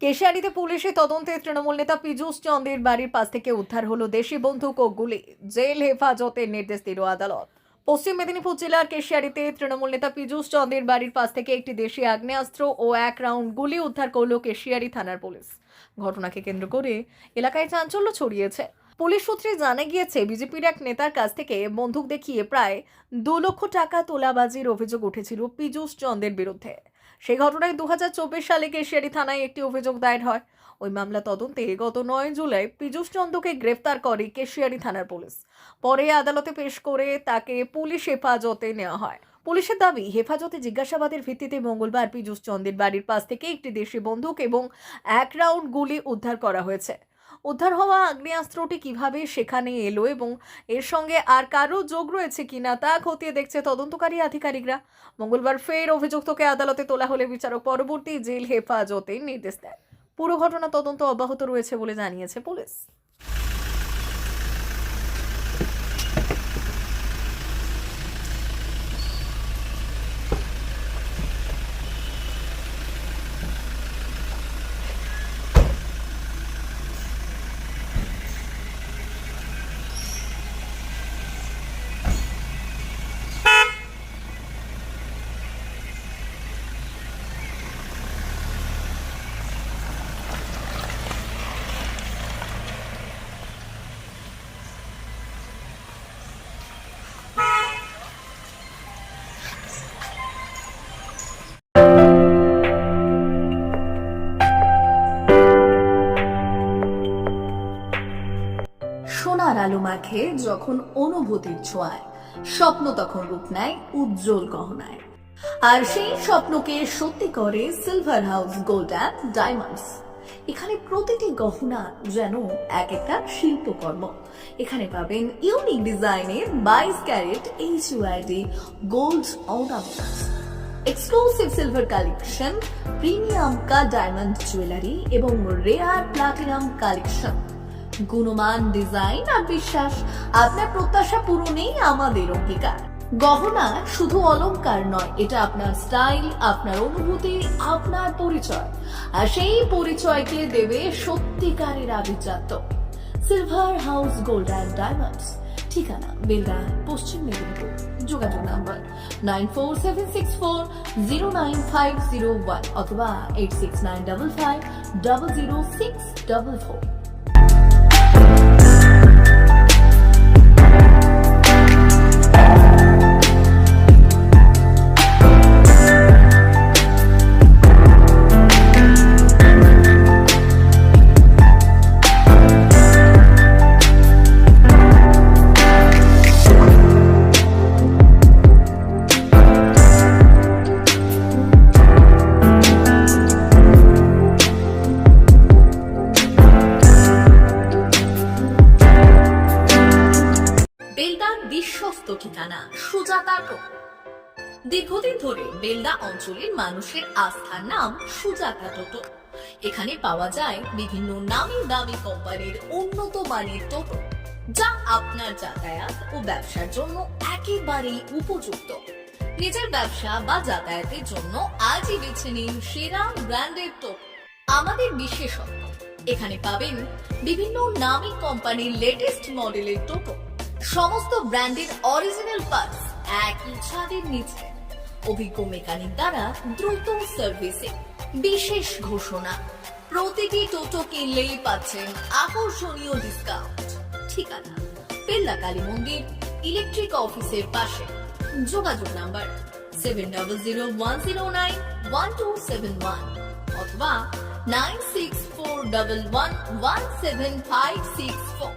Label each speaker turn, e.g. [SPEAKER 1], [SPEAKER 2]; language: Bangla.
[SPEAKER 1] কেশিয়াড়িতে পুলিশের তদন্তে তৃণমূল নেতা পীযূষ চন্দের বাড়ির পাশ থেকে উদ্ধার হলো দেশি বন্দুক ও গুলি। জেল হেফাজতের নির্দেশ দিল আদালত। পশ্চিম মেদিনীপুর জেলার কেশিয়াড়িতে তৃণমূল নেতা পীযূষ চন্দের বাড়ির পাশ থেকে একটি দেশি আগ্নেয়াস্ত্র ও 1 রাউন্ড গুলি উদ্ধার করল কেশিয়াড়ি থানার পুলিশ। ঘটনাকে কেন্দ্র করে এলাকায় চাঞ্চল্য ছড়িয়েছে। পুলিশ সূত্রে জানা গিয়েছে, বিজেপির এক নেতার কাছ থেকে বন্দুক দেখিয়ে প্রায় 2 লক্ষ টাকা তোলাবাজির অভিযোগ উঠেছিল পীযূষ চন্দের বিরুদ্ধে। সেই ঘটনায় 2024 সালে কেশিয়াড়ি থানায় একটি অভিযোগ দায়ের হয়। ওই মামলা তদন্তে গত 9 জুলাই পীযূষ চন্দ্রকে গ্রেফতার করে কেশিয়াড়ি থানার পুলিশ। পরে আদালতে পেশ করে তাকে পুলিশ হেফাজতে নেওয়া হয়। পুলিশের দাবি, হেফাজতে জিজ্ঞাসাবাদের ভিত্তিতে মঙ্গলবার পীযূষ চন্দ্রের বাড়ির পাশ থেকে একটি দেশি বন্দুক এবং 1 রাউন্ড গুলি উদ্ধার করা হয়েছে। উদ্ধার হওয়া আগ্নেয়াস্ত্রটি কিভাবে সেখানে এলো এবং এর সঙ্গে আর কারো যোগ রয়েছে কিনা তা খতিয়ে দেখছে তদন্তকারী আধিকারিকরা। মঙ্গলবার ফের অভিযুক্তকে আদালতে তোলা হলে বিচারক পরবর্তী জেল হেফাজতের নির্দেশ দেন। পুরো ঘটনা তদন্ত অব্যাহত রয়েছে বলে জানিয়েছে পুলিশ।
[SPEAKER 2] সোনার আলো মাখে যখন অনুভূতির ছোঁয়ায়, স্বপ্ন তখন রূপ নেয় উজ্জ্বল গহনায়। আর সেই স্বপ্নকে সত্যি করে silver house gold and diamonds. এখানে প্রতিটি গহনা যেন এক একটা শিল্পকর্ম। এখানে পাবেন ইউনিক ডিজাইনের 22 carat HUID gold ornaments, exclusive silver collection, premium cut diamond jewellery এবং রেয়ার প্লাটিনাম কালেকশন। গুণমান, ডিজাইন আর বিশ্বাস, আপনার প্রত্যাশা পূরণেই আমাদের অঙ্গীকার। গহনা শুধু অলংকার নয়, এটা আপনার স্টাইল, আপনার অনুভূতি, আপনার পরিচয়। আর সেই পরিচয়কে দেবে সত্যিকারের আভিজাত্য। Silver house gold and diamonds, ঠিকানা বেলদা, পশ্চিম মেদিনীপুর। যোগাযোগ নাম্বার 9476409501 অথবা 8695500644। বেলদার বিশ্বস্ত ঠিকানা সুজাতা টোটো। দীর্ঘদিন ধরে বেলদা অঞ্চলের মানুষের আস্থার নাম সুজাতা টোটো। এখানে পাওয়া যায় বিভিন্ন নামি দামি কোম্পানির উন্নত মানের টোটো, যা আপনার যাতায়াত ও ব্যবসার জন্য একেবারেই উপযুক্ত। নিজের ব্যবসা বা যাতায়াতের জন্য আজই বেছে নিন সেরা ব্র্যান্ডের টোটো। আমাদের বিশেষত্ব, এখানে পাবেন বিভিন্ন নামি কোম্পানির লেটেস্ট মডেলের টোটো, সমস্ত ব্র্যান্ডের অরিজিনাল পার্টস একই ছাদের নিচে, অভিজ্ঞ মেকানিক দ্বারা দ্রুত সার্ভিসিং। বিশেষ ঘোষণা, প্রতিটি টোটো কিনলেই পাচ্ছেন আকর্ষণীয় ডিসকাউন্ট। ঠিকানা বেলদা কালী মন্দির ইলেকট্রিক অফিসের পাশে। যোগাযোগ নাম্বার 7001091271 অথবা 9641117564।